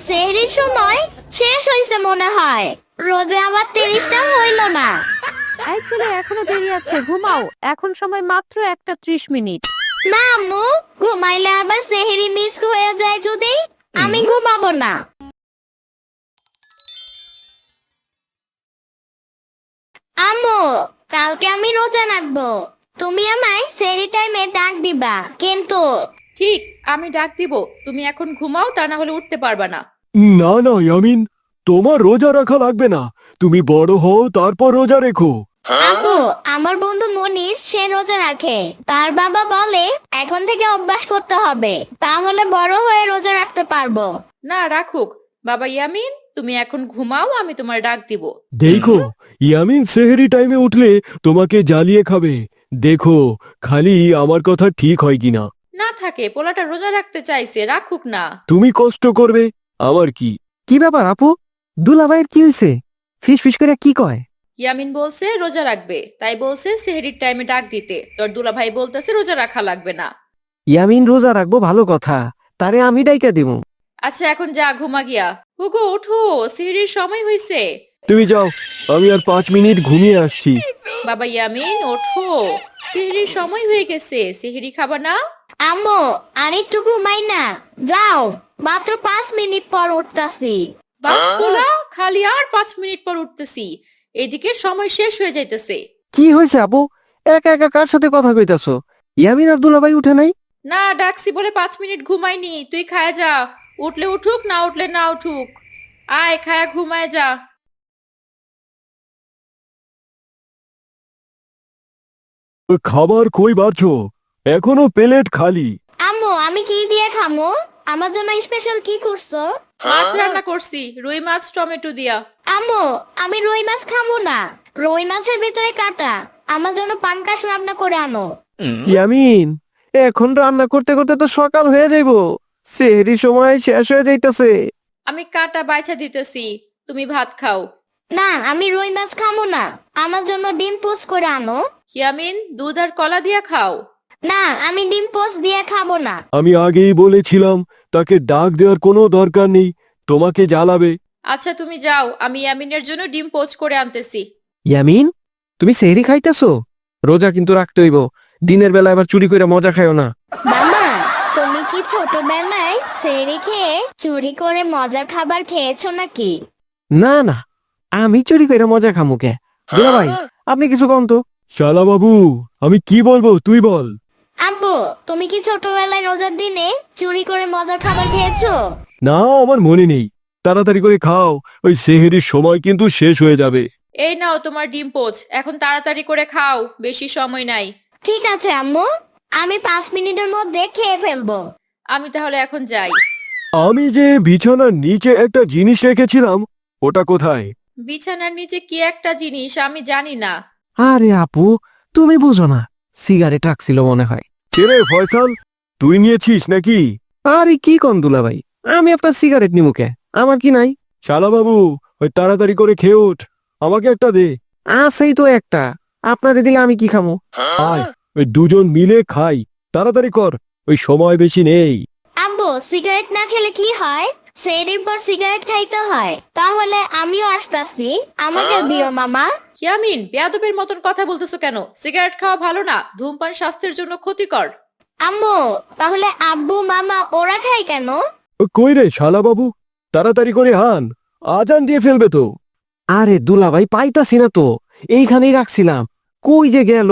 সেহরির সময় শেষ হয়েছে মনে হয়। রোজে আবার 30টা হইল না। এই ছেলে, এখনো দেরি আছে, ঘুমাও। এখন সময় মাত্র 1:30। না আম্মু, ঘুমাইলে আবার সেহরি মিস হয়ে যায় যদি। আমি ঘুমাবো না। আম্মু, কালকে আমি রোজা রাখবো। তুমি আমায় সেহরি টাইমে ডাক দিবা কিন্তু। ঠিক, আমি ডাক দিব। তুমি এখন ঘুমাও, তা না হলে উঠতে পারবা না। না না ইয়ামিন, তোমার রোজা রাখা লাগবে না। তুমি বড় হও তারপর রোজা রেখো। আব্বু, আমার বন্ধু মনির সে রোজা রাখে। তার বাবা বলে এখন থেকে অভ্যাস করতে হবে, তাহলে বড় হয়ে রোজা রাখতে পারবো। না, রাখুক। বাবা ইয়ামিন, তুমি এখন ঘুমাও, আমি তোমার ডাক দিব। দেখো, ইয়ামিন সেহরি টাইমে উঠলে তোমাকে জ্বালিয়ে খাবে। দেখো খালি আমার কথা ঠিক হয় কিনা। না থাকে, পোলাটা রোজা রাখতে চাইছে, রাখুক না। তুমি কষ্ট করবে, আমার কি? কি ব্যাপার আপু? দুলাভাইয়ের কি হয়েছে? ফিস ফিস করে কি কয়? ইয়ামিন বলছে রোজা রাখবে, তাই বলছে সেহরির টাইমে ডাক দিতে। তোর দুলা ভাই বলতেছে রোজা রাখা লাগবে না। ইয়ামিন রোজা রাখবো, ভালো কথা, তারে আমি ডাইকা দিমু। আচ্ছা, এখন যা, ঘুমা গিয়া। হুগো ওঠো, সেহরির সময় হয়েছে। তুমি যাও, আমি আর 5 মিনিট ঘুমিয়ে আসছি। বাবা ইয়ামিন, ওঠো, সেহরির সময় হয়ে গেছে, সেহরি খাবা না? আম্মু, আর একটু ঘুমাই না। যাও, মাত্র 5 মিনিট পর উঠতাছি। বাপ পোলা, খালি আর 5 মিনিট পর উঠতেছি, এদিকে সময় শেষ হয়ে যাইতেছে। কি হয়েছে আপু? একা একা কার সাথে কথা কইতাছো? ইয়ামিন আর দুলাভাই উঠে নাই? না, ডাকছি বলে 5 মিনিট ঘুমাইনি। তুই খায় যা, উঠলে উঠুক, না উঠলে না উঠুক। আয়, খায়া ঘুমায় যা। খাবার কই বাড়ছো? এখনো প্লেট খালি। আম্মু, আমি কি দিয়ে খামো? আমার জন্য স্পেশাল কি করছো? মাছ রান্না করছি, রুই মাছ টমেটো দিয়া। আম্মু, আমি রুই মাছ খাবো না। রুই মাছের ভিতরে কাটা। আমার জন্য পাঙ্কাশ রান্না করে আনো। ইয়ামিন, এখন রান্না করতে করতে তো সকাল হয়ে যাইবো। সেহরি সময় শেষ হয়ে যাইতাছে। আমি কাটা বাইছা দিতেছি, তুমি ভাত খাও। না, আমি রুই মাছ খাবো না। আমার জন্য ডিম পোস্ট করে আনো। ইয়ামিন, দুধ আর কলা দিয়া খাও। না, আমি ডিম পোস্ট দিয়ে খাবো না। আমি আগেই বলেছিলাম তাকে ডাক দেওয়ার কোনো দরকার নেই, তোমাকে জ্বালাবে। আচ্ছা, তুমি যাও, আমি ইয়ামিনের জন্য ডিম পোচ করে আনতেছি। ইয়ামিন, তুমি সেহরি খাইতেছো? রোজা কিন্তু রাখতে হইব। দিনের বেলা এবার চুরি করে মজা খাইও না। মামা, তুমি কি ছোটবেলায় সেরি খেয়ে চুরি করে মজার খাবার খেয়েছো নাকি? না না, আমি চুরি করে মজা খামু কে? দুলাভাই, আপনি কিছু কম তো। শালা বাবু, আমি কি বলবো তুই বল। আব্বু, তুমি কি ছোটবেলায় রোজার দিনে চুরি করে মজার খাবার খেয়েছো? না, আমার মনে নেই। তাড়াতাড়ি করে খাও, ওই সেহেরির সময় কিন্তু শেষ হয়ে যাবে। এই নাও তোমার ডিম পোচ, এখন তাড়াতাড়ি করে খাও, বেশি সময় নাই। ঠিক আছে আম্মু, আমি 5 মিনিটের মধ্যে খেয়ে ফেলবো। আমি তাহলে এখন যাই। আমি যে বিছানার নিচে একটা জিনিস রেখেছিলাম, ওটা কোথায়? বিছানার নিচে কি একটা জিনিস আমি জানি না। আরে আপু, তুমি বুঝো না, সিগারেট রাখছিল মনে হয়। রে ফয়সাল, তুই নিয়েছিস নাকি? আরে কি কন দুলাভাই, আমি আপনার সিগারেট নিমুকে, আমার কি নাই? শালা বাবু, ওই তাড়াতাড়ি করে খেয়ে ওঠ, আমাকে একটা দে। আছেই তো একটা, আপনারে দিলে আমি কি খামু? আয়, ওই দুজন মিলে খাই, তাড়াতাড়ি কর, ওই সময় বেশি নেই। আব্বু, সিগারেট না খেলে কি হয়? সেরির পর সিগারেট খাইতে হয়। তাহলে আমিও আসতাছি, আমাকে দিও মামা। ইয়ামিন, বেয়াদবের মতন কথা বলতেছো কেন? সিগারেট খাওয়া ভালো না, ধূমপান স্বাস্থ্যের জন্য ক্ষতিকর। আম্মু, তাহলে আব্বু মামা ওরা খায় কেন? কই রে শালা বাবু, তাড়াতাড়ি করে আন, আজান দিয়ে ফেলবে তো। আরে দুলাভাই, পাইতাছি না তো, এইখানেই রাখছিলাম, কই যে গেল?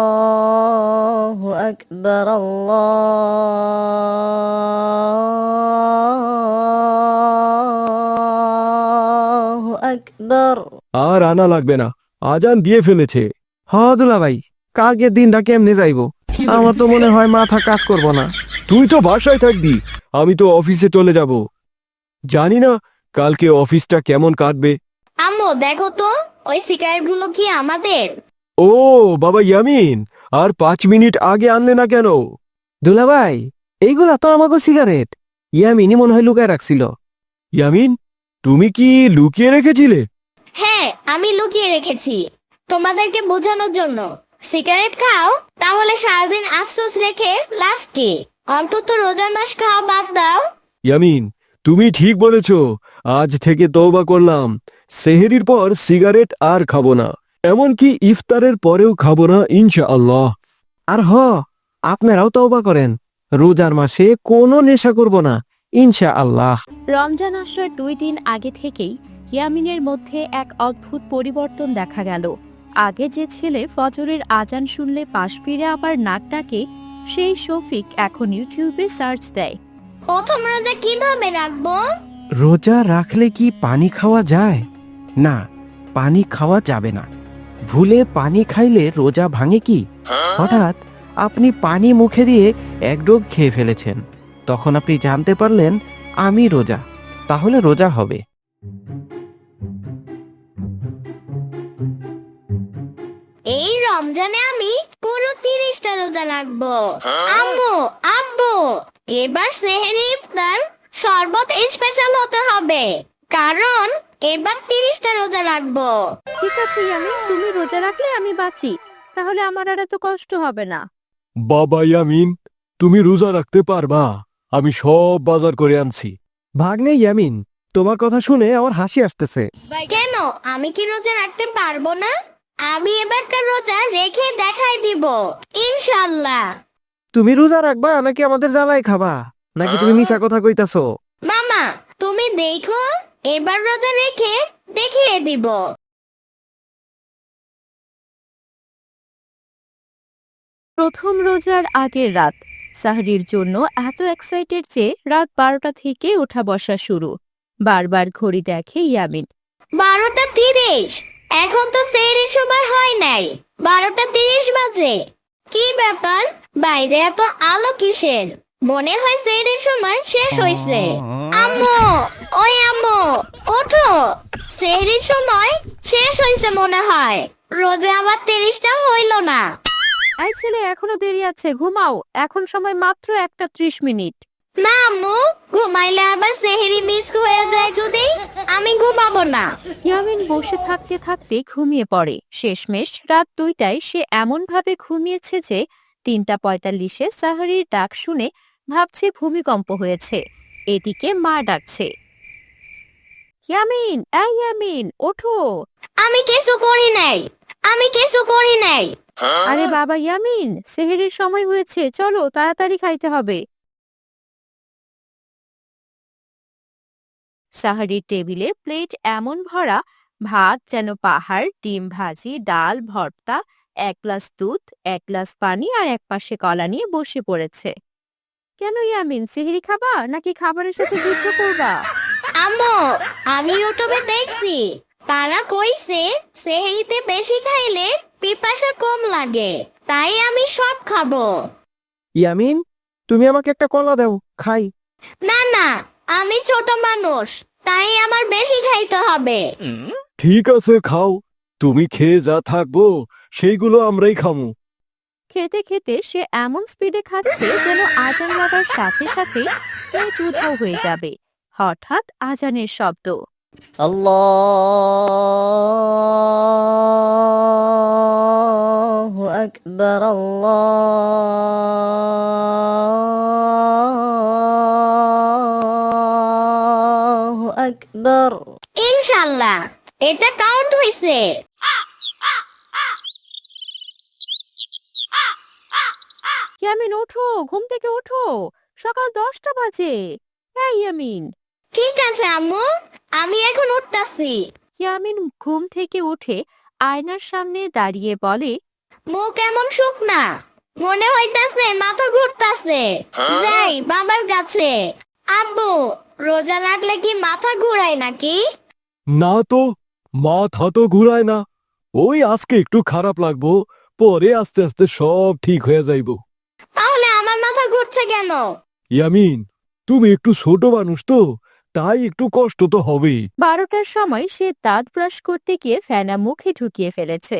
আল্লাহু আকবার, আল্লাহু আকবার। আর আনা লাগবে না, আজান দিয়ে ফেলেছে। হ্যাঁ দুলাভাই, কালকের দিনটা কেমনে যাইবো? আমার তো মনে হয় মাথা কাজ করবো না। তুই তো বাসায় থাকবি, আমি তো অফিসে চলে যাব। জানি না কালকে অফিসটা কেমন কাটবে। আম্মু, দেখো তো, ওই সিগারেট গুলো কি আমাদের? ও বাবা ইয়ামিন, আর 5 মিনিট আগে আনলে না কেন? দুলাভাই, এইগুলা তো আমাকে সিগারেট, ইয়ামিনী মনে হয় লুকায় রাখছিল। ইয়ামিন, তুমি কি লুকিয়ে রেখেছিলে? হ্যাঁ, আমি লুকিয়ে রেখেছি তোমাদেরকে বোঝানোর জন্য। সিগারেট খাও, তাহলে সারাদিন আফসোস রেখে লাভ কি? অন্তত রোজার মাস খাওয়া বাদ দাও। ইয়ামিন, তুমি ঠিক বলেছ। আজ থেকে তওবা করলাম। সেহরির পর সিগারেট আর খাবো না, এমনকি ইফতারের পরেও খাবো না ইনশাআল্লাহ। আর আপনারাও তওবা করেন, রোজার মাসে কোনো নেশা করব না ইনশাআল্লাহ। রমজান আসার 2 দিন আগে থেকেই ইয়ামিনের মধ্যে এক অদ্ভুত পরিবর্তন দেখা গেল। আগে যে ছেলে ফজরের আজান শুনলে পাশ ফিরে আবার নাক ডাকে, সেই শফিক এখন ইউটিউবে সার্চ দেয়। প্রথম রোজা কিভাবে রাখবো? রোজা রাখলে কি পানি খাওয়া যায়? না, পানি খাওয়া যাবে না। ভুলে পানি খাইলে রোজা ভাঙে কি? হঠাৎ আপনি পানি মুখে দিয়ে এক ডোক খেয়ে ফেলেছেন, তখন আপনি জানতে পারলেন আমি রোজা, তাহলে রোজা হবে। এই রমজানে আমি পুরো 30টা রোজা রাখবো। আম্মু, আব্বু, এবার সেহরি ইফতার শরবত স্পেশাল হতে হবে, কারণ এবার 30টা রোজা রাখবো। ঠিক আছে ইয়ামিন, তুমি রোজা রাখলে আমি বাঁচি, তাহলে আমার আর এত কষ্ট হবে না। বাবা ইয়ামিন, তুমি রোজা রাখতে পারবা? আমি সব বাজার করে আনছি। ভাগ্নে ইয়ামিন, তোমার কথা শুনে আমার হাসি আসতেছে। কেন, আমি কি রোজা রাখতে পারবো না? আমি এবারকার রোজা রেখে দেখাই দিব ইনশাআল্লাহ। তুমি রোজা রাখবা নাকি আমাদের জ্বালাই খাবা? নাকি তুমি মিছা কথা কইতাছো? মামা, তুমি দেখো, এবার রোজা রেখে দেখিয়ে দিব। প্রথম রোজার আগের রাত, সাহরির জন্য এত এক্সাইটেড যে রাত 12টা থেকে ওঠা বসা শুরু। বারবার ঘড়ি দেখে ইয়ামিন। 12টা 30, এখন তো সেহরির সময় হয় নাই। 12টা 30 বাজে। কি ব্যাপার, বাইরে এত আলো কিসের? মনে হয় সেহরির সময় শেষ হইছে। আম্মু, ওই আম্মু, ওঠো, সেহরির সময় শেষ হইছে মনে হয়। রোজে আবার 30টা হইল না। এই ছেলে, এখনো দেরি আছে, ঘুমাও। এখন সময় মাত্র 1:30 মিনিট। না আম্মু, ঘুমাইলে আবার সেহরি মিস হয়ে যায় যদি। আমি ঘুমাবো না। ইয়ামিন বসে থাকতে থাকতে ঘুমিয়ে পড়ে। শেষমেশ রাত 2টায় সে এমন ভাবে ঘুমিয়েছে যে 3:45-এ সাহরির ডাক শুনে ভাবছে ভূমিকম্প হয়েছে। এদিকে মা ডাকছে, ইয়ামিন, এই ইয়ামিন, ওঠো। আমি কিছু করি নাই, আমি কিছু করি নাই। আরে বাবা ইয়ামিন, সেহরির সময় হয়েছে, চলো তাড়াতাড়ি খাইতে হবে। সাহরির টেবিলে প্লেট এমন ভরা, ভাত যেন পাহাড়, ডিম ভাজি, ডাল, ভর্তা, 1 গ্লাস দুধ, 1 গ্লাস পানি আর একপাশে কলা নিয়ে বসে পড়েছে। কেন ইয়ামিন, সেহরি খাবা নাকি খাবারের সাথে যুদ্ধ করবা? আম্মু, আমি ইউটিউবে দেখছি, তারা কইছে সেহরিতে বেশি খাইলে পিপাসা কম লাগে, তাই আমি সব খাবো। ইয়ামিন, তুমি আমাকে একটা কলা দাও, খাই। না না, আমি ছোট মানুষ, তাই আমার বেশি খাইতে হবে। ঠিক আছে, খাও। তুমি খেয়ে যা থাকবো সেইগুলো আমরাই খামু। খেতে খেতে সে এমন স্পিডে খাচ্ছে যেন আজান লাগার সাথে সাথে পেট উধাও হয়ে যাবে। হঠাৎ আজানের শব্দ। আল্লাহু আকবার, আল্লাহু আকবার। ইনশাআল্লাহ, এটা কাউন্ট হইছে। ইয়ামিন ওঠো, ঘুম থেকে ওঠো, সকাল 10টা বাজে। হ্যাঁ ইয়ামিন। ঠিক আছে আম্মু, আমি এখন উঠতাছি। ইয়ামিন ঘুম থেকে উঠে আয়নার সামনে দাঁড়িয়ে বলে, মুখ কেমন শুকনা, মনে হইতাছে মাথা ঘুরতাছে। যাই বাবার কাছে। আব্বু, রোজা রাখলে কি মাথা ঘুরায় নাকি? না তো, মাথা তো ঘুরায় না। ওই আজকে একটু খারাপ লাগবো, পরে আস্তে আস্তে সব ঠিক হয়ে যাইব। তাহলে আমার মাথা ঘুরছে কেন? ইয়ামিন, তুমি একটু ছোট মানুষ তো, তাই একটু কষ্ট তো হবেই। 12টার সময় সে দাঁত ব্রাশ করতে গিয়ে ফেনা মুখে ঢুকিয়ে ফেলেছে।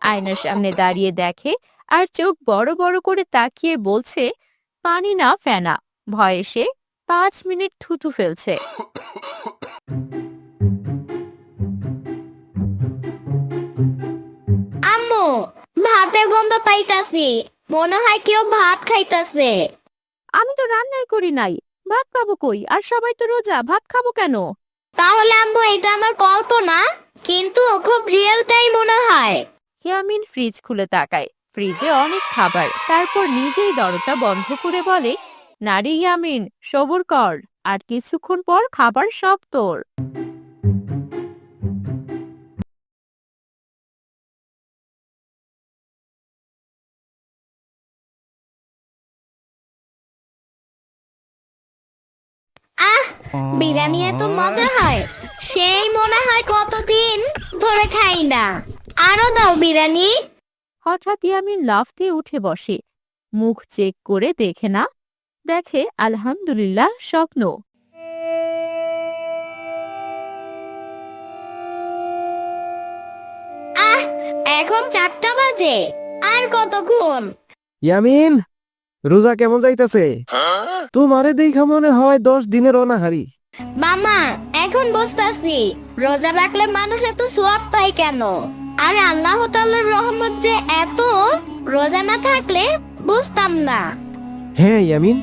আয়নার সামনে দাঁড়িয়ে দেখে আর চোখ বড় বড় করে তাকিয়ে বলছে, পানি না ফেনা। ভয়ে সে 5 মিনিট থুতু ফেলছে। আম্মু, ভাতের গন্ধ পাইতাছি, মনে হয় কেউ ভাত খাইতাছে। আমি তো রান্নাই করি নাই, ভাত খাবো কই? আর সবাই তো রোজা, ভাত খাবো কেন? তাহলে আম্মু এটা আমার কল্পনা, কিন্তু খুব রিয়েলটাই মনে হয়। ইয়ামিন ফ্রিজ খুলে তাকায়, ফ্রিজে অনেক খাবার। তারপর নিজেই দরজা বন্ধ করে বলে, নারী ইয়ামিন, সবুর কর, আর কিছুক্ষণ পর খাবার সব তোর। আহ, বিরিয়ানি এত মজা হয়, সেই মনে হয় কতদিন ধরে খাই না। আরো দাও বিরিয়ানি। হঠাৎ ইয়ামিন লাফ দিয়ে উঠে বসে, মুখ চেক করে দেখে না, দেখে আলহামদুলিল্লাহ স্বপ্ন। আহ, এখন 4টা বাজে, আর কতক্ষণ? ইয়ামিন, রোজা কেমন যাইতাছে? তোমারে দেখা মনে হয় 10 দিনের অনাহারি। মামা, এখন বসতাছি। রোজা রাখলে মানুষ এত সোয়াব পায় কেন? আর আল্লাহ তাআলার রহমত যে এত, রোজা না থাকলে বুঝতাম না। হ্যাঁ ইয়ামিন,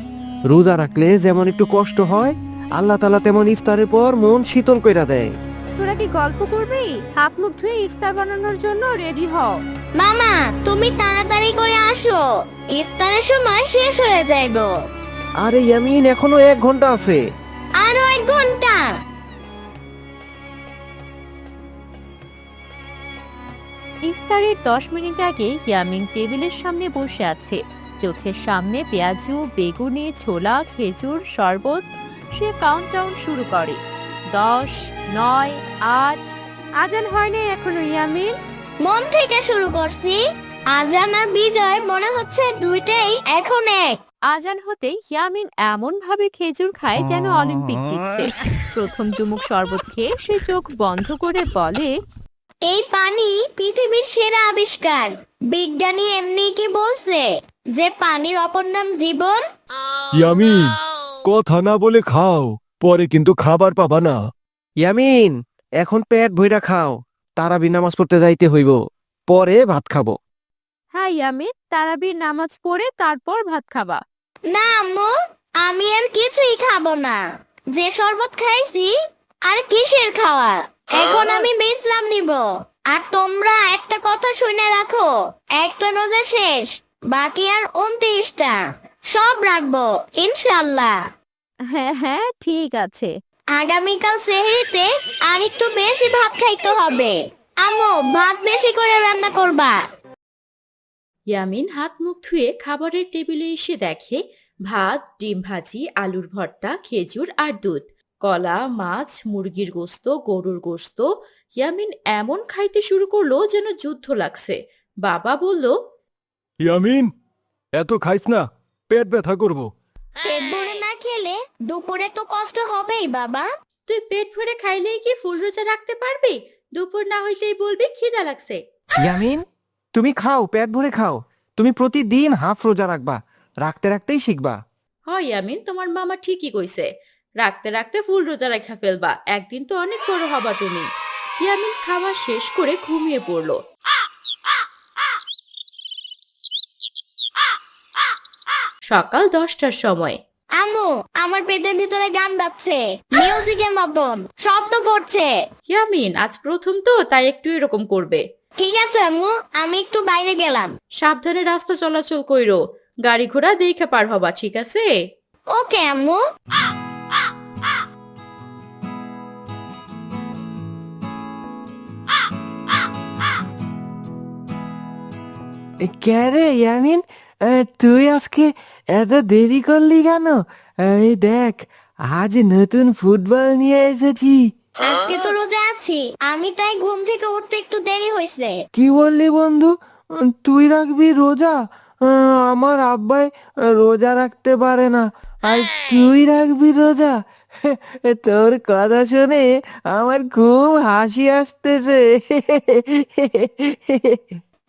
রোজা রাখলে যেমন একটু কষ্ট হয়, আল্লাহ তাআলা তেমন ইফতারের পর মন শীতল কইরা দেয়। তোরা কি গল্প করবি? হাত মুখ ধুয়ে ইফতার বানানোর জন্য রেডি হও। মামা, তুমি তাড়াতাড়ি করে আসো, ইফতারের সময় শেষ হয়ে যাইব। আরে ইয়ামিন, এখনো 1 ঘন্টা আছে। আরো 1 ঘন্টা? ইফতারের 10 মিনিট আগে ইয়ামিন টেবিলের সামনে বসে আছে, চোখের সামনে পেঁয়াজু, বেগুনি, ছোলা, খেজুর, শরবত। সে কাউন্টডাউন শুরু করে। 10, 9, 8। আজান হয়নি এখনো ইয়ামিন। মন থেকে শুরু করছি। আজান আর বিজয় মনে হচ্ছে দুইটাই এখন এক। আজান হতে ইয়ামিন এমন ভাবে খেজুর খায় যেন অলিম্পিক জিতছে। প্রথম চুমুক শরবত খেয়ে সে চোখ বন্ধ করে বলে, এই পানি পৃথিবীর সেরা আবিষ্কার। বিজ্ঞানী এমনি কি বলছে যে পানির অপর নাম জীবন? ইয়ামিন, কথা না বলে খাও, পরে কিন্তু খাবার পাবা না। ইয়ামিন, এখন পেট ভইরা খাও, তারাবি নামাজ পড়তে যাইতে হইব, পরে ভাত খাবো। হ্যাঁ ইয়ামিন, তারাবির নামাজ পড়ে তারপর ভাত খাবা। না আম্মু, আমি আর কিছুই খাবো না। যে শরবত খাইছি, আর কিসের খাওয়া? এখন আমি বিশ্রাম নিব। আর তোমরা একটা কথা শুনে রাখো, একটা রোজা শেষ, বাকি আর 29টা। সব রাখবো ইনশাল্লাহ। হ্যাঁ হ্যাঁ, ঠিক আছে। আগামীকাল সেহরিতে আর একটু বেশি ভাত খাইতে হবে। আম্মু, ভাত বেশি করে রান্না করবা। ইয়ামিন হাত মুখ ধুয়ে খাবারের টেবিলে এসে দেখে ভাত, ডিম ভাজি, আলুর ভর্তা, খেজুর আর দুধ, কলা, মাছ, মুরগির গোস্ত, গরুর গোস্ত। ইয়ামিন এমন খাইতে শুরু করলো যেন যুদ্ধ লাগছে। বাবা বলল, ইয়ামিন, এত খাইস না, পেট ব্যথা করব। পেট ভরে না খেলে দুপুরে তো কষ্ট হবেই বাবা। তুই পেট ভরে খাইলেই কি ফুল রোজা রাখতে পারবি? দুপুর না হইতেই বলবি খিদা লাগছে। ইয়ামিন, তুমি খাও, পেট ভরে খাও। তুমি প্রতিদিন হাফ রোজা রাখবা, রাখতে রাখতেই শিখবা। হয় ইয়ামিন, তোমার মামা ঠিকই কইছে, রাখতে রাখতে ফুল রোজা রাখা ফেলবা, একদিন তো অনেক বড় হবা তুমি। ইয়ামিন খাওয়া শেষ করে ঘুমিয়ে পড়লো। সকাল 10টার সময় আম্মু, আমার পেটের ভিতরে গান বাজছে, মিউজিকের মতন শব্দ করছে। ইয়ামিন আজ প্রথম তো, তাই একটু এরকম করবে। ঠিক আছে আম্মু, আমি একটু বাইরে গেলাম। সাবধানে রাস্তা চলাচল কইরো, গাড়ি ঘোড়া দেখে পার হবা, ঠিক আছে? ওকে আম্মু। কে রে ইয়ামিন, তুই আজকে এত দেরি করলি কেন? এই দেখ, আজ নতুন ফুটবল নিয়ে এসেছি। আজকে তো রোজা আছি, আমি তাই ঘুম থেকে উঠতে একটু দেরি হয়েছে। কি বললি বন্ধু? তুই রাখবি রোজা? আমার আব্বাই রোজা রাখতে পারে না, আর তুই রাখবি রোজা? তোর কথা শুনে আমার খুব হাসি আসতেছে।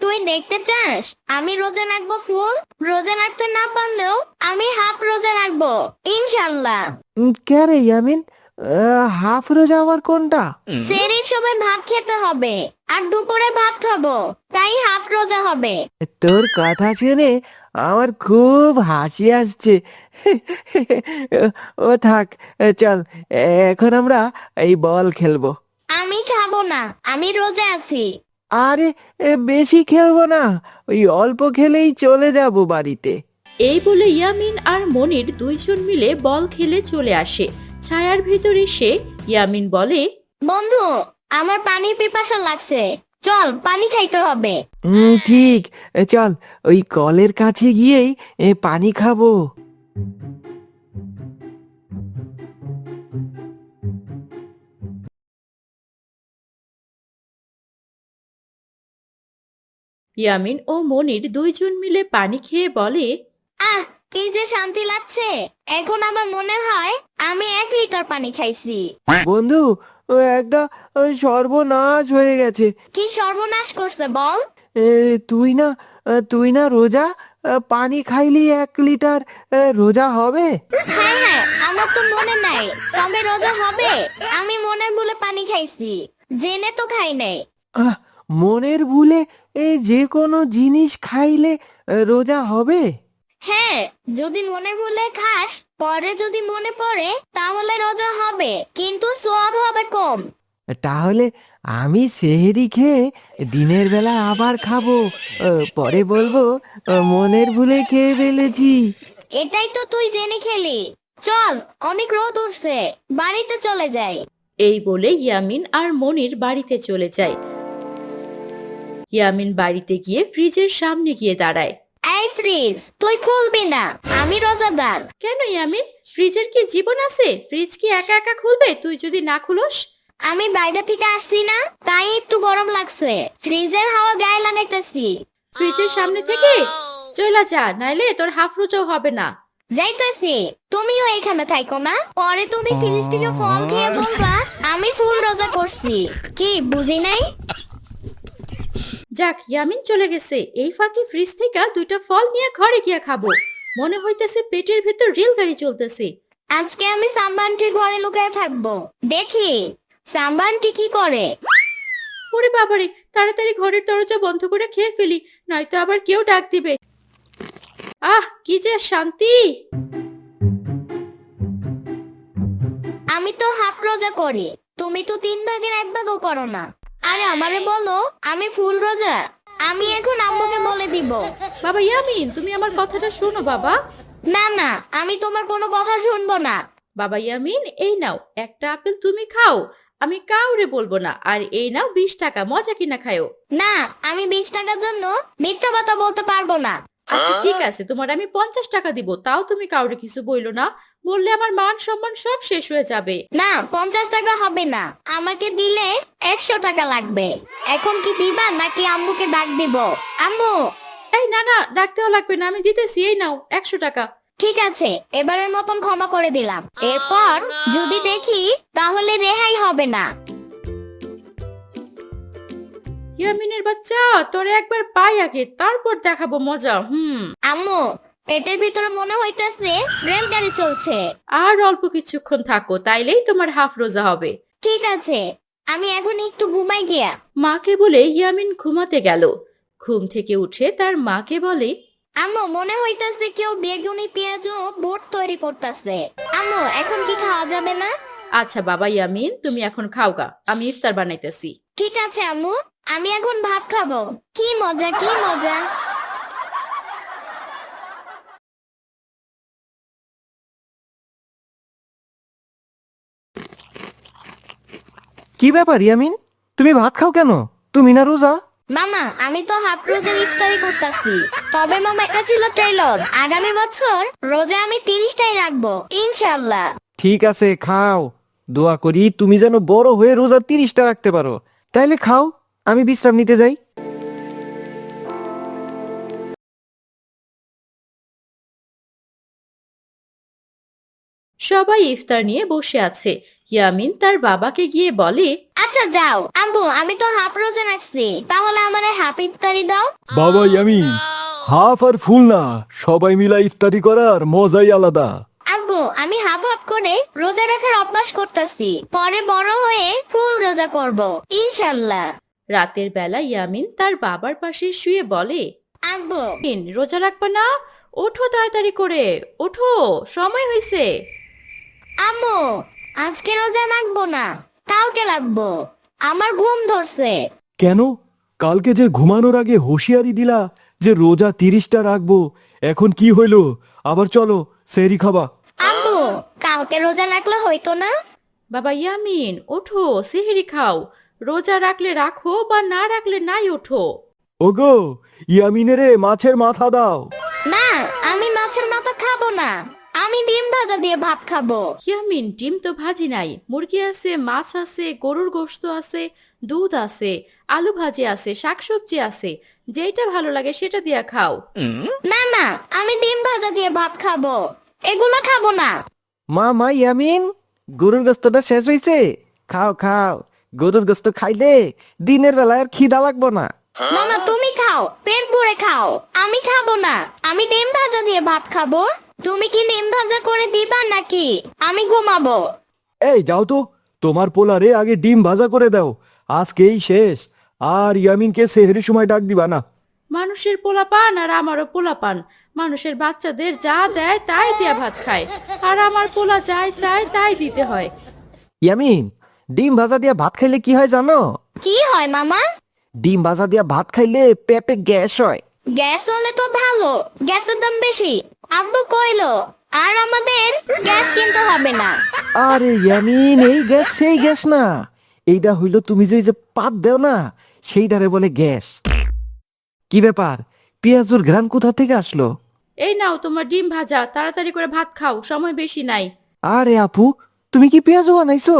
তুই দেখতে চাস আমি রোজা রাখবো ফুল? রোজা রাখতে না পারলেও আমি হাফ রোজা রাখবো ইনশাল্লাহ। কে রে ইয়ামিন, হাফ রোজা আবার কোনটা? সেহরির সময় ভাত খেতে হবে আর দুপুরে ভাত খাবো, তাই হাফ রোজা হবে। তোর কথা শুনে আমার খুব হাসি আসছে। ও থাক, চল এখন আমরা এই বল খেলবো। আমি খাবো না, আমি রোজা আছি। আরে বেশি খেলবো না, ওই অল্প খেলেই চলে যাব বাড়িতে। এই বলে ইয়ামিন আর মনির দুইজন মিলে বল খেলে চলে আসে। ছায়ার ভিতর এসে ইয়ামিন বলে, বন্ধু, আমার পানির পিপাসা লাগছে, চল পানি খাইতে হবে। ঠিক, চল ওই কলের কাছে গিয়েই পানি খাবো। ইয়ামিন ও মনির দুইজন মিলে পানি খেয়ে বলে, আহ, কি যে শান্তি লাগছে, এখন আমার মনে হয় আমি 1 লিটার পানি খাইছি। বন্ধু, ও একটা সর্বনাশ হয়ে গেছে। কি সর্বনাশ করছে বল? এ, তুই না রোজা, পানি খাইলি 1 লিটার, রোজা হবে? হ্যাঁ হ্যাঁ, আমার তো মনে নাই, তবে রোজা হবে। আমি মনের ভুলে পানি খাইছি, জেনে তো খাই নাই। আহ, মনের ভুলে যে কোনো জিনিস খাইলে রোজা হবে? হ্যাঁ, যদি মনের ভুলে খাস, পরে যদি মনে পড়ে তাহলে রোজা হবে, কিন্তু সওয়াব হবে কম। তাহলে আমি সেহরি খেয়ে দিনের বেলা আবার খাবো, পরে বলবো মনের ভুলে খেয়ে ফেলেছি। এটাই তো তুই জেনে খেলি। চল, অনেক রোদ উঠছে, বাড়িতে চলে যাই। এই বলে ইয়ামিন আর মনির বাড়িতে চলে যায়। ইয়ামিন বাড়িতে গিয়ে ফ্রিজের সামনে গিয়ে দাঁড়ায়। এই ফ্রিজ, তুই খুলবি না, আমি রোজাদার। কেন ইয়ামিন, ফ্রিজের কি জীবন আছে? ফ্রিজ কি একা একা খুলবে তুই যদি না খুলোস? আমি বাইরে থেকে আসছি না, তাই একটু গরম লাগছে, ফ্রিজের হাওয়া গায়ে লাগাইতেছি। ফ্রিজের সামনে থেকে চলে যা, নাইলে তোর হাফ রোজাও হবে না। যাইতেছি, তুমিও এখানে থাকো না, পরে তুমি ফ্রিজ থেকে ফল খেয়ে বলবা আমি ফুল রোজা করছি। কি বুঝি নাই? যাক, ইয়ামিন চলে গেছে, এই ফাঁকে ফ্রিজ থেকে 2টা ফল নিয়ে ঘরে গিয়ে খাবো। মনে হইতেছে পেটের ভেতর রেলগাড়ি চলতেছে। আজকে আমি সাম্বানটির ঘরে লুকিয়ে থাকবো, দেখি সাম্বানটি কি করে। ওরে বাবারে, তাড়াতাড়ি ঘরের দরজা বন্ধ করে খেয়ে ফেলি, নয়তো আবার কেউ ডাক দিবে। আহ, কি যে শান্তি! আমি তো হাফ রোজা করি, তুমি তো 3 ভাগের 1 ভাগও করো না। আরে আমারে বলো আমি ফুল রোজা, আমি এখন আম্মুকে বলে দিব। বাবা ইয়ামিন, তুমি আমার কথাটা শোনো বাবা। না না, আমি তোমার কোনো কথা শুনবো না। বাবা ইয়ামিন, এই নাও একটা আপেল, তুমি খাও, আমি কাউরে বলবো না। আর এই নাও 20 টাকা, মজা কিনা খায়ো। না, আমি 20 টাকার জন্য মিথ্যা কথা বলতে পারবো না। আচ্ছা ঠিক আছে, তোমার আমি 50 টাকা দিব, তাও তুমি কাউরে কিছু বইলো না। বললে আমার মান সম্মান সব শেষ হয়ে যাবে। না, 50 টাকা হবে না, আমাকে দিলে 100 টাকা লাগবে। এখন কি দিবা নাকি আম্মুকে ডাক দিব? আম্মু। এই না না, ডাকতেও লাগবে না, আমি দিতেছি, এই নাও 100 টাকা। ঠিক আছে, এবারের মতন ক্ষমা করে দিলাম, এরপর যদি দেখি তাহলে রেহাই হবে না। ইয়ামিনের বাচ্চা, তোরে একবার পাই আগে, তারপর দেখাবো মজা। আম্মু, পেটের ভিতরে মনে হইতেছে রেলগাড়ি চলছে। আর অল্প কিছুক্ষণ থাকো, তাইলেই তোমার হাফ রোজা হবে। ঠিক আছে, আমি এখন একটু ঘুমাই গিয়া। মাকে বলে ইয়ামিন ঘুমাতে গেল। ঘুম থেকে উঠে তার মাকে বলে, আম্মু, মনে হইতেছে কেউ বেগুনি পেঁয়াজ ও বোট তৈরি করতেছে। আম্মু, এখন কি খাওয়া যাবে না? আচ্ছা বাবা ইয়ামিন, তুমি এখন খাও গা, আমি ইফতার বানাইতেছি। ঠিক আছে আম্মু, আমি এখন ভাত খাবো। কি মজা, কি মজা। কি ব্যাপার ইয়ামিন, তুমি ভাত খাও কেন? তুমি না রোজা? মামা, আমি তো হাফ রোজা ইফতারি করতেছি। তবে মামা, এটা ছিল ট্রেলর, আগামী বছর রোজা আমি 30টাই রাখবো ইনশাল্লাহ। ঠিক আছে, খাও। দোয়া করি তুমি যেন বড় হয়ে রোজা 30টা রাখতে পারো। তাইলে খাও, আমি বিশ্রাম নিতে যাই। সবাই ইফতার নিয়ে বসে আছে। ইয়ামিন তার বাবাকে গিয়ে বলে, আচ্ছা যাও আম্মু, আমি তো হাফ রোজা রাখছি, তাহলে আমার হাফ ইফতারি দাও। বাবা ইয়ামিন, হাফ আর ফুল না, সবাই মিলা ইফতারি করার মজাই আলাদা। আব্বু, আমি হাফ হাফ করে রোজা রাখার অভ্যাস করতেছি, পরে বড় হয়ে ফুল রোজা করব ইনশাল্লাহ। রাতের বেলা ইয়ামিন তার বাবার পাশে শুয়ে বলে, আব্বু, রোজা রাখবে না? ওঠো তাড়াতাড়ি করে, ওঠো, সময় হয়েছে। আম্মু আজকে রোজা রাখবো না, কালকে রাখবো, আমার ঘুম ধরছে। কেন? কালকে যে ঘুমানোর আগে হুঁশিয়ারি দিলা যে রোজা 30টা রাখবো, এখন কি হইল? আবার চলো সেহরি খাবা। আম্মু কালকে রোজা রাখলে হইতো না? বাবা ইয়ামিন, ওঠো, সেহরি খাও। রোজা রাখলে রাখো বা না রাখলে নাই, ওঠো। ওগো, ইয়ামিনেরে মাছের মাথা দাও। না, আমি মাছের মাথা খাবো না, আমি ডিম ভাজা দিয়ে ভাত খাবো। ইয়ামিন, ডিম তো ভাজি নাই, মুরগি আছে, মাছ আছে, গরুর গোশত আছে, দুধ আছে, আলু ভাজি আছে, শাকসবজি আছে, যেটা ভালো লাগে সেটা দিয়া খাও। না না, আমি ডিম ভাজা দিয়ে ভাত খাবো, এগুলো খাবো না। মা ইয়ামিন, গরুর গোস্তটা শেষ হইছে, খাও খাও। গরুর গোস্ত খাইলে দিনের বেলায় আর খিদা লাগবো না। মামা তুমি খাও, পেট ভরে খাও, আমি খাবো না, আমি ডিম ভাজা দিয়ে ভাত খাবো। তুমি কি ডিম ভাজা করে দিবা নাকি? আমি ঘুমাবো। এই যাও তো, তোমার পোলারে আগে ডিম ভাজা করে দাও, আজকেই শেষ। আর ইয়ামিনকে সেহরির সময় ডাক দিবা না। মানুষের পোলাপান আর আমারও পোলাপান, মানুষের বাচ্চাদের যা দেয় তাই দিয়া ভাত খায়, আর আমার পোলা যাই চায় তাই দিতে হয়। ইয়ামিন, ডিম ভাজা দিয়া ভাত খাইলে কি হয় জানো? কি হয় মামা? ডিম ভাজা দিয়া ভাত খাইলে পেটে গ্যাস হয়। গ্যাস হলে তো ভালো, গ্যাসের দাম বেশি। আব্বু কইলো আর আমাদের গ্যাস কিনতে হবে না। আরে ইয়ামিন, এই গ্যাস সেই গ্যাস না, এইটা হইলো তুমি যে এই যে পাত দেও না, সেইটারে বলে গ্যাস। কি ব্যাপার, পেঁয়াজুর ঘ্রাণ কোথা থেকে আসলো? এই নাও তোমার ডিম ভাজা, তাড়াতাড়ি করে ভাত খাও, সময় বেশি নাই। আরে আপু, তুমি কি পেঁয়াজু বানাইছো?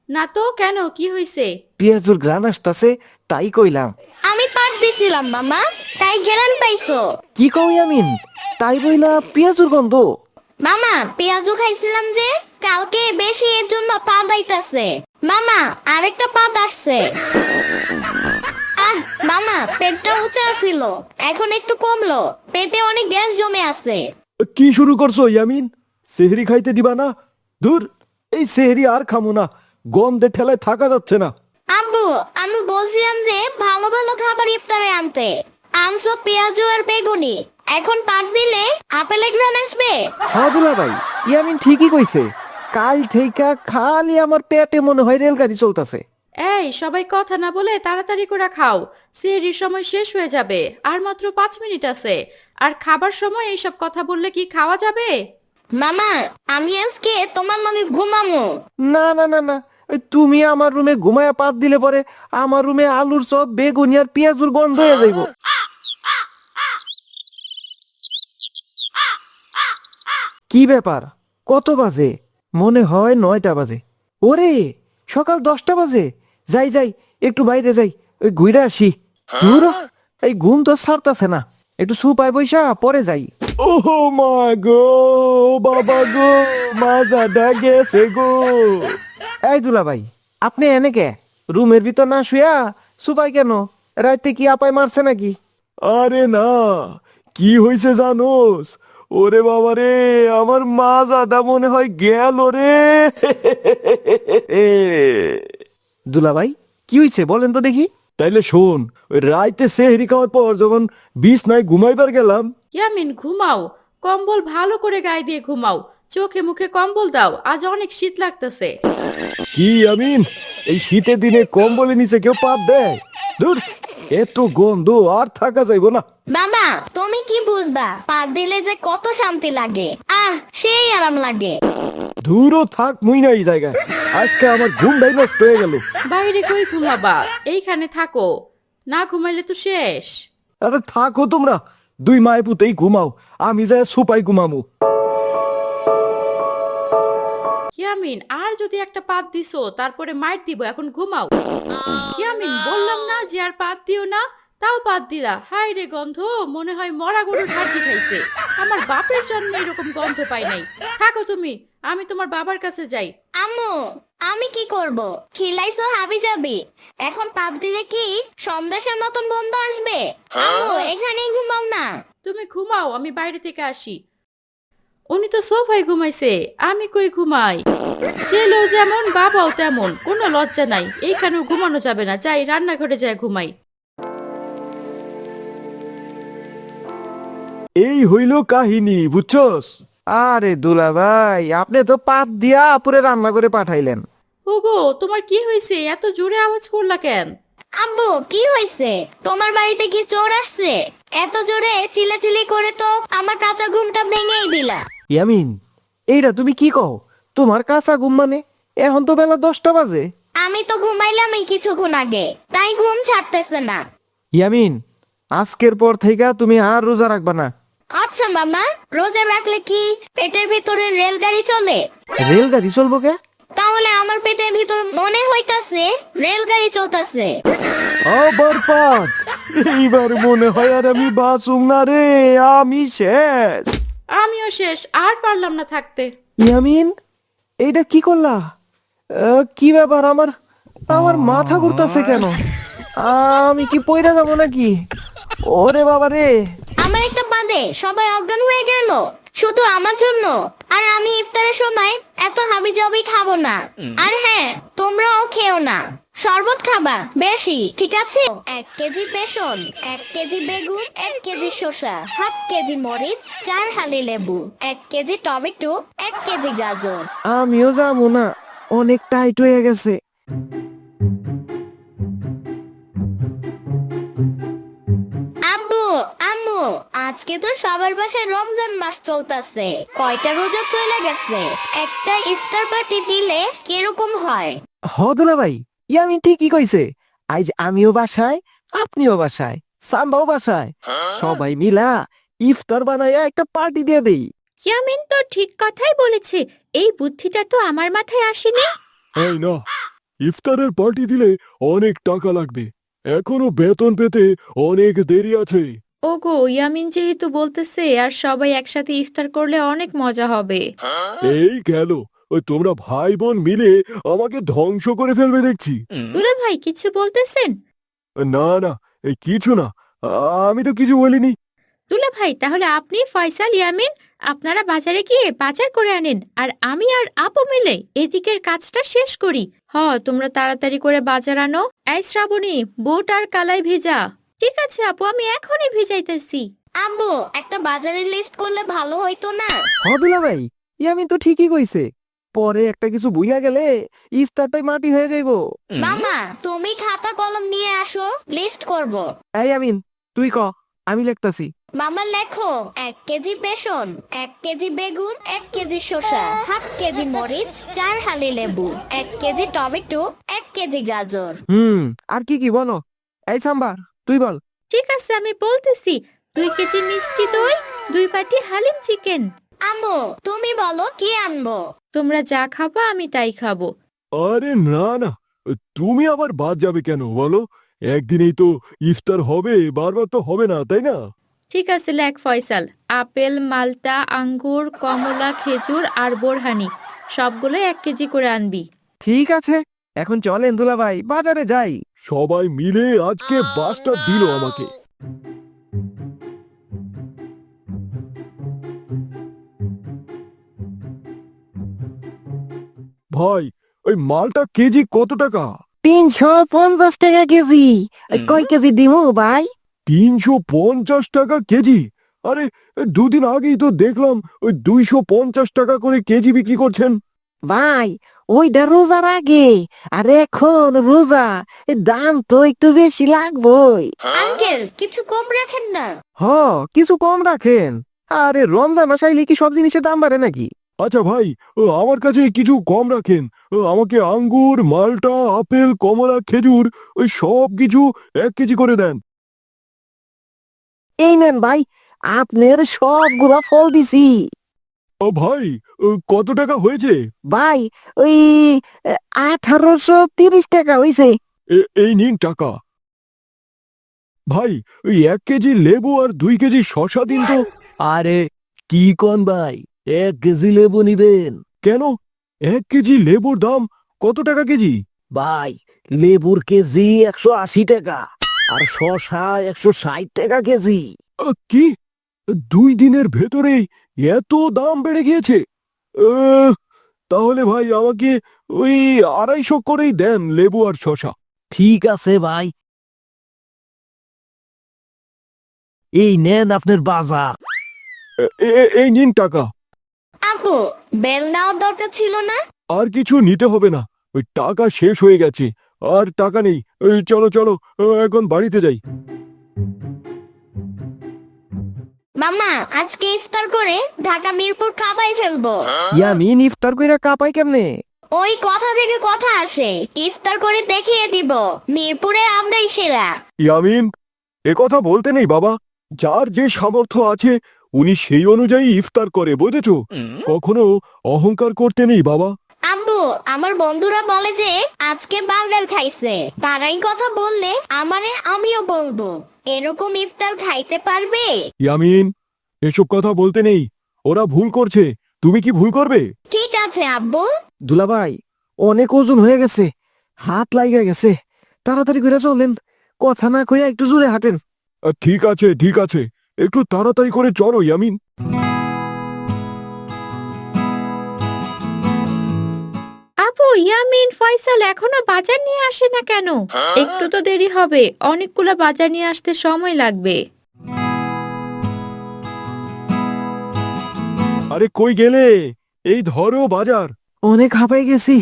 না তো, কেন, কি হয়েছে? পেঁয়াজুর ঘ্রাণ আসতাছে তাই কইলাম। আমি পাট দিছিলাম মামা, তাই ঘেরান পাইছো। কি কও ইয়ামিন, তাই বইলা পেঁয়াজুর গন্ধ? মামা পেঁয়াজও খাইছিলাম যে কালকে, বেশি এর জন্য পা দাইতাছে। মামা আরেকটা পাত আসছে। আহ মামা, পেটটা উঁচা ছিল, এখন একটু কমলো, পেটে অনেক গ্যাস জমে আছে। কি শুরু করছো ইয়ামিন? সেহরি খাইতে দিবা না? দূর, এই সেহরি আর খামো না, গন্ধে ঠেলায় থাকা যাচ্ছে না। আব্বু আমি বলছিলাম যে ভালো ভালো খাবার ইফতারে আনতে, আনছো পেঁয়াজু আর বেগুনি, এখন পাট দিলে আপেলের ঘ্রাণ আসবে। হ্যাঁ দুলা ভাই, ইয়ামিন ঠিকই কইছে, কাল থেকে খালি আমার পেটে মনে হয় রেলগাড়ি চলতেছে। এই সবাই কথা না বলে তাড়াতাড়ি করে খাও, সেহরির সময় শেষ হয়ে যাবে, আর মাত্র 5 মিনিট আছে। আর খাবার সময় এইসব কথা বললে কি খাওয়া যাবে? মামা আমি আজকে তোমার লগে ঘুমামো। না না না না, ওই তুমি আমার রুমে ঘুমায়া পাত দিলে পরে আমার রুমে আলুর চপ, বেগুনি আর পেঁয়াজুর গন্ধ হয়ে যাইব। কি ব্যাপার, কত বাজে? মনে হয় 9টা বাজে। ওরে, সকাল 10টা বাজে। যাই যাই, একটু বাইরে যাই, ওই ঘুরে আসি। দূর, এই ঘুম তো ছাড়তাছে না, একটু সুপায় বৈশা পরে যাই। ওহো মা গো, বাবা গো, মাজাটা গেছে গো। এই দুলা ভাই, আপনি এনে কে? রুমের ভিতর না শুয়া সুপাই কেন? রাতে কি আপায় মারছে নাকি? আরে না, কি হয়েছে জানোস? ওরে বাবা রে, আমার মাজাটা মনে হয় গেল রে। দুলা ভাই, কি হয়েছে বলেন তো দেখি। তাইলে শোন, ওই রাইতে সেহরি খাওয়ার পর যখন বিছনায় ঘুমাইবার গেলাম। ইয়ামিন ঘুমাও, কম্বল ভালো করে গায়ে দিয়ে ঘুমাও, চোখে মুখে কম্বল দাও, আজ অনেক শীত লাগতেছে। কি আমিন, এই শীতের দিনে কম্বলের নিচে কেউ পাত দেয়? দূর, এত গন্ধ আর থাকা যাইব না। বাবা তুমি কি বুঝবা, পাত দিলে যে কত শান্তি লাগে, সেই আরাম লাগে। দূরও থাক, মুই না এই জায়গায়, আজকে আমার ঘুমটাই নষ্ট হয়ে গেল। বাইরে কই ঘুমাবা, এইখানে থাকো, না ঘুমাইলে তো শেষ। আরে থাকো তোমরা, দুই মায়ে পুতেই ঘুমাও, আমি যাই সুপাই ঘুমামু। ইয়ামিন, আর যদি একটা পাত দিছো তারপরে মাইর দিব, এখন ঘুমাও। ইয়ামিন, বললাম না যে আর পাত দিও না, তাও পাত দিলা। হাই রে গন্ধ, মনে হয় মরা গরুর হাড্ডি খাইছে। আমার বাপের জন্য এরকম গন্ধ পাই নাই। থাকো তুমি, আমি তোমার বাবার কাছে যাই। আম্মু আমি কি করব, খিলাইছো হাবি যাবি, এখন পাত দিলে কি সন্দেশের মতন বন্ধ আসবে? আম্মু এখানেই ঘুমাও না। তুমি ঘুমাও, আমি বাইরে থেকে আসি। উনি তো সোফায় ঘুমাইছে, আমি কই ঘুমাই? ছেলেও যেমন বাবাও তেমন, কোনো লজ্জা নাই। এইখানেও ঘুমানো যাবে না, যাই রান্নাঘরে যাই ঘুমাই। এই হইল কাহিনী, বুঝছস? আরে দুলা ভাই, আপনি তো পাত দিয়া পুরে রান্না করে পাঠাইলেন। ওগো, তোমার কি হয়েছে? এত জোরে আওয়াজ করলা কেন? আব্বু কি হয়েছে? তোমার বাড়িতে কি চোর আসছে? এত জোরে চিল্লাচিল্লি করে তো আমার কাঁচা ঘুমটা ভেঙেই দিলা। ইয়ামিন, এইটা তুমি কি কও? তোমার কাঁচা ঘুম মানে? এখন তো বেলা 10টা বাজে। আমি তো ঘুমাইলামই কিছুক্ষণ আগে, তাই ঘুম ছাড়তেছে না। ইয়ামিন, আজকের পর থেকে তুমি আর রোজা রাখবা না। আচ্ছা মামা, রোজা রাখলে কি পেটের ভিতরে রেলগাড়ি চলে? রেলগাড়ি চলবো কে? তাহলে আমার পেটের ভিতর মনে হইতাছে রেলগাড়ি চলতেছে। আবার পাত! এইবার মনে হয় আর আমি বাঁচুম না রে, আমি শেষ। আমিও শেষ, আর পারলাম না থাকতে। ইয়ামিন, এইটা কি করলা? কি ব্যাপার? আমার আমার মাথা ঘুরতাছে কেন? আমি কি পয়রা যাবো নাকি? ওরে বাবা রে! আমার একটা বাদে সবাই অজ্ঞান হয়ে গেল শুধু আমার জন্য। আর আমি ইফতারের সময় এত হাবিজাবি খাবো না। আর হ্যাঁ, তোমরাও খেও না। শরবত খাবা বেশি, ঠিক আছে? 1 কেজি বেসন, 1 কেজি বেগুন, 1 কেজি শসা, 1/2 কেজি মরিচ, 4 হালি লেবু, 1 কেজি টমেটো, 1 কেজি গাজর। আমিও যাবো না, অনেক টাইট হয়ে গেছে। আব্বু, আম্মু, আজকে তো সবার বাসায় রমজান মাস চলতেছে। কয়টা রোজা চলে গেছে, একটা ইফতার পার্টি দিলে কিরকম হয়? দুলা ভাই, ইয়ামিন ঠিকই কইছে। আজ আমিও বাসায়, আপনিও বাসায়, সাম্বাও বাসায়, সবাই মিলা ইফতার বানাইয়া একটা পার্টি দিয়ে দেই। ইয়ামিন তো ঠিক কথাই বলেছে, এই বুদ্ধিটা তো আমার মাথায় আসেনি। এই না, ইফতারের পার্টি দিলে অনেক টাকা লাগবে, এখনো বেতন পেতে অনেক দেরি আছে। ওগো, ইয়ামিন যেহেতু বলতেছে, আর সবাই একসাথে ইফতার করলে অনেক মজা হবে। এই গেল, ওই তোমরা ভাই বোন মিলে আমাকে ধ্বংস করে ফেলবে দেখছি। দুলা ভাই কিছু বলতেছেন? না না, এই কিছু না, আমি তো কিছু বলিনি। দুলা ভাই, তাহলে আপনি, ফয়সাল, ইয়ামিন আপনারা বাজারে গিয়ে বাজার করে আনেন, আর আমি আর আপু মিলে এদিকের কাজটা শেষ করি। তোমরা তাড়াতাড়ি করে বাজার আনো। এই শ্রাবণী, বুট আর কালাই ভেজা। ঠিক আছে আপু, আমি এখনই ভেজাইতেছি। আম্মু, একটা বাজারের লিস্ট করলে ভালো হইতো না? দুলা ভাই, ইয়ামিন তো ঠিকই কইছে। পরে একটা কিছু বুইয়া গেলে ইফতারটাই মাটি হয়ে যাইবো। মামা, তুমি খাতা কলম নিয়ে আসো, লিস্ট করব। এই ইয়ামিন, তুই ক, আমি লিখতাছি। মামা লেখো, 1 কেজি বেসন, 1 কেজি বেগুন, 1 কেজি শসা, 1/2 কেজি মরিচ, 4 হালি লেবু, 1 কেজি টমেটো, 1 কেজি গাজর। আর কি কি বলো? এই সাম্বার, তুই বল। ঠিক আছে, আমি বলতেছি। 2 কেজি মিষ্টি দই, 2 বাটি হালিম চিকেন। আম্মু, তুমি বলো কি আনবো? তোমরা যা খাবা আমি তাই খাবো। আরে না না, তুমি আবার বাদ যাবে কেন বলো? একদিনেই তো ইফতার হবে, বারবার তো হবে না, তাই না? ঠিক আছে, লেখ ফয়সাল। আপেল, মালটা, আঙ্গুর, কমলা, খেজুর আর বোরহানি সবগুলো 1 কেজি করে আনবি। ঠিক আছে, এখন চলেন দুলা ভাই, বাজারে যাই। সবাই মিলে আজকে বাসটা দিল আমাকে। ভাই, ওই মালটা কেজি কত টাকা? 350 টাকা কেজি। কয় কেজি দিমু ভাই? 350 টাকা কেজি? আরে, দুদিন আগেই তো দেখলাম ওই 250 টাকা করে কেজি বিক্রি করছেন। ভাই, ওইটা রোজার আগে, আর এখন রোজা, দাম তো একটু বেশি লাগবেই। আঙ্কেল, কিছু কম রাখেন না? কিছু কম রাখেন। আরে রমজান মাস আইলে কি সব জিনিসের দাম বাড়ে নাকি? আচ্ছা ভাই, আমার কাছে কিছু কম রাখেন। আমাকে আঙ্গুর, মালটা, আপেল, কমলা, খেজুর ওই সব কিছু 1 কেজি করে দেন। এই নেন ভাই, আপনার সবগুলা ফল দিছি। ভাই, কত টাকা হয়েছে? ভাই, ওই 1830 টাকা হইছে। এই নিন টাকা। ভাই, ওই 1 কেজি লেবু আর 2 কেজি শসা দিন তো। আরে কি কোন ভাই, 1 কেজি লেবু নিবেন? কেন, 1 কেজি লেবুর দাম কত টাকা কেজি? ভাই, লেবুর কেজি 180 টাকা, আর শসা 160 টাকা কেজি। কি, 2 দিনের ভেতরেই এত দাম বেড়ে গিয়েছে। তাহলে ভাই আমাকে ওই 250 করেই দেন লেবু আর শসা। ঠিক আছে ভাই, এই নেন আপনার বাজার। এই নিন টাকা। আপু, বেল নেওয়ার দরকার ছিল না? আর কিছু নিতে হবে না, ওই টাকা শেষ হয়ে গেছে, আর টাকা নেই। চলো চলো, এখন বাড়িতে যাই। মামা, আজকে ইফতার করে ঢাকা মিরপুর কাবাই ফেলবো। ইয়ামিন ইফতার কইরা কাপাই কেমনে? ওই কথা থেকে কথা আসে, ইফতার করে দেখিয়ে দিব মিরপুরে আমরাই সেরা। ইয়ামিন, এ কথা বলতে নেই বাবা, যার যে সামর্থ্য আছে উনি সেই অনুযায়ী ইফতার করে, বুঝেছো? কখনো অহংকার করতে নেই বাবা। আব্বু, আমার বন্ধুরা বলে যে আজকে বাঙ্গাল খাইছে, তারাই কথা বললে আমারে আমিও বলবো। এরকম ইফতার খাইতে পারবে? ইয়ামিন, এসব কথা বলতে নেই, ওরা ভুল করছে, তুমি কি ভুল করবে? ঠিক আছে আব্বু। দুলাভাই, অনেক ওজন হয়ে গেছে, হাত লাগা গেছে, তাড়াতাড়ি করে চলেন, কথা না কইয়া একটু জোরে হাঁটেন। ঠিক আছে ঠিক আছে, একটু তাড়াতাড়ি করে চলো ইয়ামিন। আপু, ইয়ামিন, ফয়সাল এখনো বাজার নিয়ে আসে না কেন? একটু তো দেরি হবে, অনেকগুলা বাজার নিয়ে আসতে সময় লাগবে। আরে কই গেলে? এই ধরো বাজার। অনেক হাঁপাই গেছি,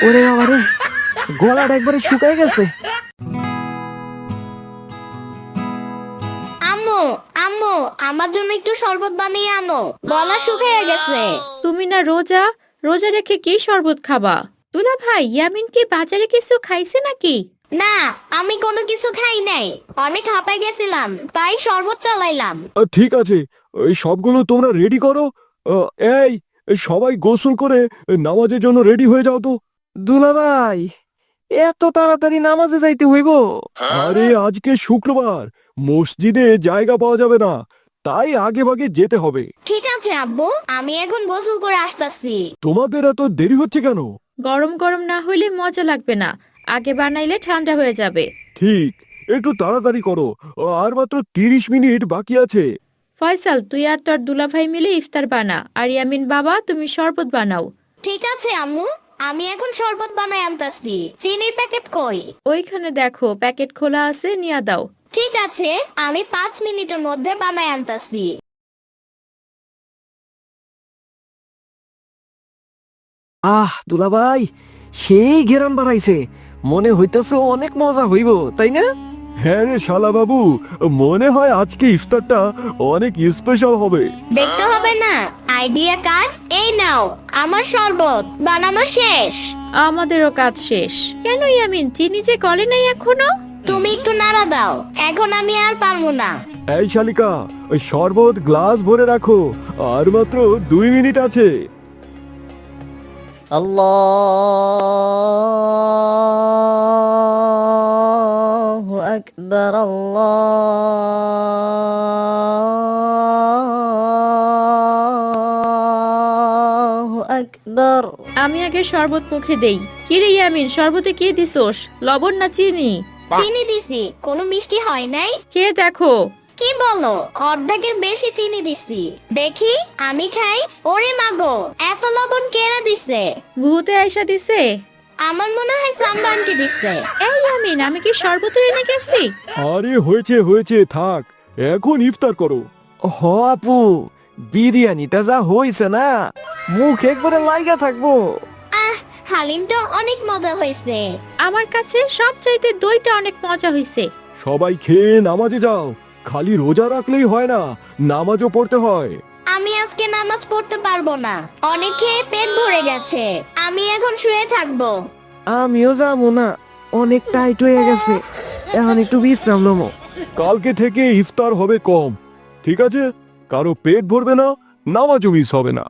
ওরে বাবারে, গলাটা একবারে শুকায় গেছে। আম্মু, আম্মু, আমার জন্য একটু শরবত বানিয়ে আনো, গলা শুকিয়ে গেছে। তুমি না রোজা, রোজা রেখে কি শরবত খাবা? দুলা ভাই, ইয়ামিন কি বাজারে কিছু খাইছে নাকি? না, আমি কোনো কিছু খাই নাই, অনেক হাঁপাই গেছিলাম, তাই শরবত চালাইলাম। ঠিক আছে, এই সবগুলো তোমরা রেডি করো। এই সবাই গোসল করে নামাজের জন্য রেডি হয়ে যাও তো। দুলাভাই, এত তাড়াতাড়ি নামাজে যাইতে হইব? আরে আজকে শুক্রবার, মসজিদে জায়গা পাওয়া যাবে না, তাই আগে ভাগে যেতে হবে। ঠিক আছে আব্বু, আমি এখন গোসল করে আসতাছি। তোমাদের এত দেরি হচ্ছে কেন? গরম গরম না হইলে মজা লাগবে না, আগে বানাইলে ঠান্ডা হয়ে যাবে। ঠিক, একটু তাড়াতাড়ি করো, আর মাত্র 30 মিনিট বাকি আছে। ফয়সাল, তুই আর তোর দুলা ভাই মিলে ইফতার বানা, আর ইয়ামিন বাবা তুমি শরবত বানাও। ঠিক আছে আম্মু, আমি এখন শরবত বানাই আনতাছি। চিনির প্যাকেট কই? ওইখানে দেখো, প্যাকেট খোলা আছে, নিয়ে দাও। ঠিক আছে, আমি 5 মিনিটের মধ্যে বানাই আনতাছি। দুলাভাই, সেই ঘেরান বাড়াইছে, মনে হইতেছে অনেক মজা হইব, তাই না? হ্যাঁ রে শালা বাবু, মনে হয় আজকে ইফতারটা অনেক স্পেশাল হবে। দেখতে হবে না, আইডিয়া কার? এই নাও, আমার শরবত বানানো শেষ। আমাদেরও কাজ শেষ। কেন ইয়ামিন, চিনি যে গলে নাই এখনো? তুমি একটু নাড়া দাও, এখন আমি আর পারবো না। এই শালিকা, ওই শরবত গ্লাস ভরে রাখো, আর মাত্র 2 মিনিট আছে। الله أكبر الله أكبر আমি আগে শরবত মুখে দেই। কিরে ইয়ামিন, শরবতে কি দিছোস? লবণ না চিনি? চিনি দিছি, কোনো মিষ্টি হয় নাই। খেয়ে দেখো। কি বলো, অর্ধেকের বেশি চিনি দিছি। দেখি, আমি খাই। ওরে মাগো, এত লবণ কেরা দিছে? ভূতে আইসা দিছে? আমার মনে হয় সাম্বানটি দিছে। এই ইয়ামিন, আমি কি শরবত এনে গেছি? আরে হয়েছে হয়েছে, থাক, এখন ইফতার করো। হ আপু, বিরিয়ানিটা যা হইছে না, মুখ একবারে লাইগা থাকবো। আহ, হালিমটা অনেক মজা হয়েছে। আমার কাছে সবচাইতে দইটা অনেক মজা হইছে। সবাই খেয়ে নামাজে যাও, খালি রোজা রাখলেই হয় না, নামাজও পড়তে হয়। আমি আজকে নামাজ পড়তে পারবো না, অনেক খেয়ে পেট ভরে গেছে। আমি এখন শুয়ে থাকবো। আমিও যাবো না, অনেক টাইট হয়ে গেছে, এখন একটু বিশ্রাম নেবো। কালকে থেকে ইফতার হবে কম, ঠিক আছে? কারো পেট ভরবে না, নামাজও মিস হবে না।